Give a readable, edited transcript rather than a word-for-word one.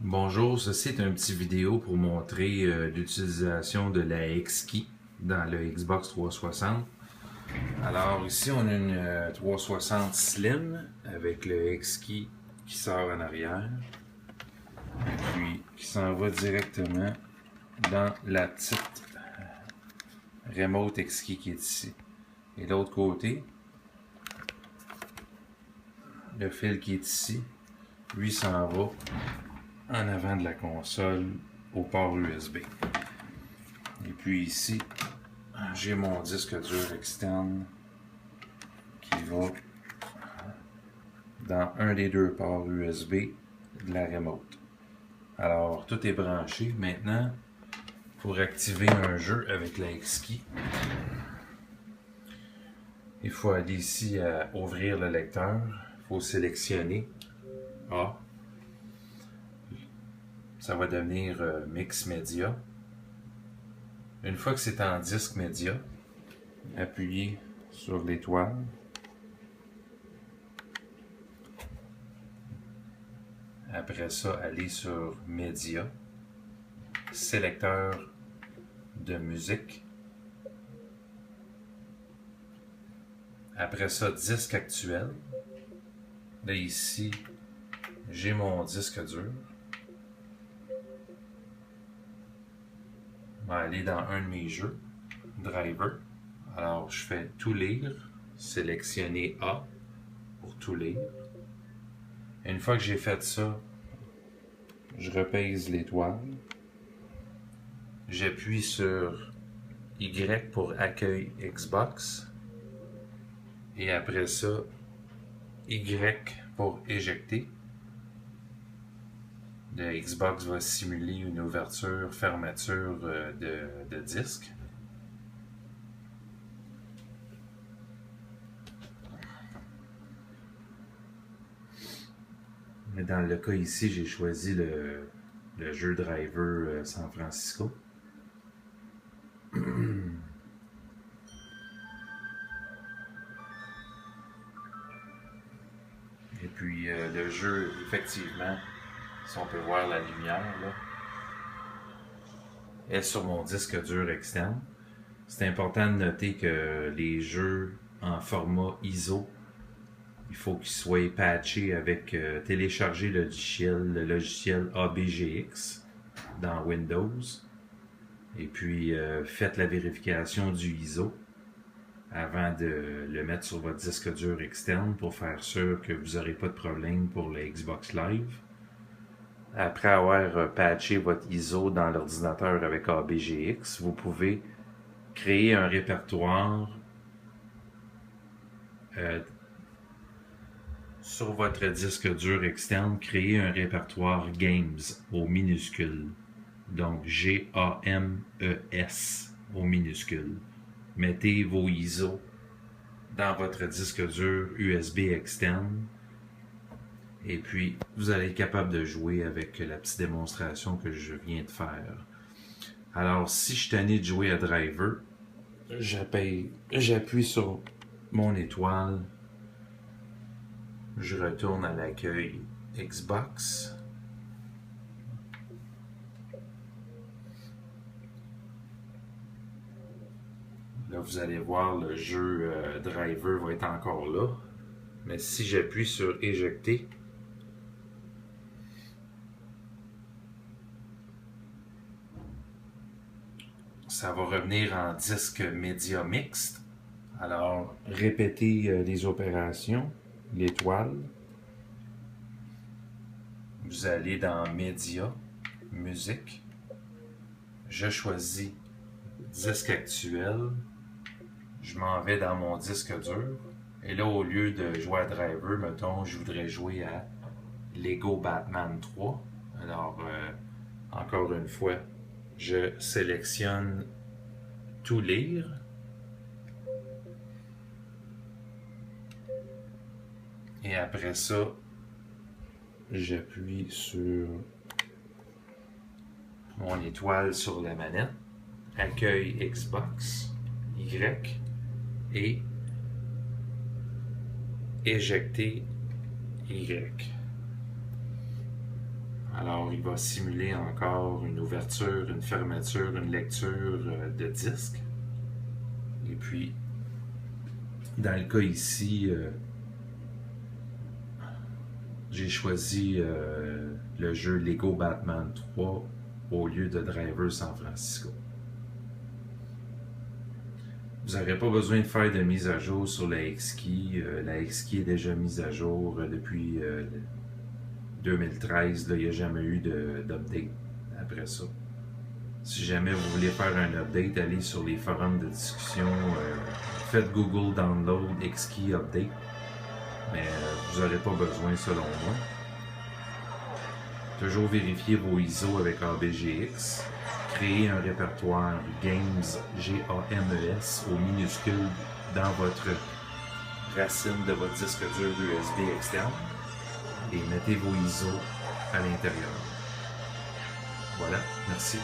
Bonjour, ceci est un petit vidéo pour montrer l'utilisation de la X-Key dans le Xbox 360. Alors ici on a une 360 Slim avec le X-Key qui sort en arrière, puis qui s'en va directement dans la petite Remote X-Key qui est ici. Et de l'autre côté, le fil qui est ici, lui s'en va en avant de la console au port USB. Et puis ici, j'ai mon disque dur externe qui va dans un des deux ports USB de la remote. Alors, tout est branché. Maintenant, pour activer un jeu avec la X-Key, il faut aller ici à ouvrir le lecteur. Il faut sélectionner A. Ça va devenir Mix Media. Une fois que c'est en disque média, appuyez sur l'étoile. Après ça, allez sur Média, sélecteur de musique. Après ça, disque actuel. Là, ici, j'ai mon disque dur. Je vais aller dans un de mes jeux, Driver. Alors, je fais tout lire, sélectionner A pour tout lire. Et une fois que j'ai fait ça, je repèse l'étoile. J'appuie sur Y pour accueil Xbox. Et après ça, Y pour éjecter. Le Xbox va simuler une ouverture, fermeture de disque. Mais dans le cas ici, j'ai choisi le jeu Driver San Francisco. Et puis le jeu, effectivement, si on peut voir la lumière, là, est sur mon disque dur externe. C'est important de noter que les jeux en format ISO, il faut qu'ils soient patchés avec télécharger le logiciel ABGX dans Windows. Et puis faites la vérification du ISO avant de le mettre sur votre disque dur externe pour faire sûr que vous n'aurez pas de problème pour le Xbox Live. Après avoir patché votre ISO dans l'ordinateur avec ABGX, vous pouvez créer un répertoire sur votre disque dur externe, créer un répertoire Games au minuscule. Donc G-A-M-E-S au minuscule. Mettez vos ISO dans votre disque dur USB externe. Et puis, vous allez être capable de jouer avec la petite démonstration que je viens de faire. Alors, si je suis tanné de jouer à Driver, j'appuie sur mon étoile. Je retourne à l'accueil Xbox. Là, vous allez voir, le jeu Driver va être encore là. Mais si j'appuie sur éjecter, ça va revenir en disque média mixte. Alors, répétez les opérations, l'étoile. Vous allez dans Média, Musique. Je choisis disque actuel. Je m'en vais dans mon disque dur. Et là, au lieu de jouer à Driver, mettons, je voudrais jouer à Lego Batman 3. Alors, encore une fois, je sélectionne tout lire. Et après ça, j'appuie sur mon étoile sur la manette, accueil Xbox, Y, et éjecter Y. Alors, il va simuler encore une ouverture, une fermeture, une lecture de disque. Et puis, dans le cas ici, j'ai choisi le jeu Lego Batman 3 au lieu de Driver San Francisco. Vous n'aurez pas besoin de faire de mise à jour sur la X-Key. La X-Key est déjà mise à jour depuis 2013. Là, il n'y a jamais eu d'update après ça. Si jamais vous voulez faire un update, allez sur les forums de discussion. Faites Google Download X-Key Update. Mais vous n'aurez pas besoin selon moi. Toujours vérifier vos ISO avec ABGX. Créer un répertoire Games, G-A-M-E-S, au minuscule dans votre racine de votre disque dur USB externe. Et mettez vos ISO à l'intérieur. Voilà, merci.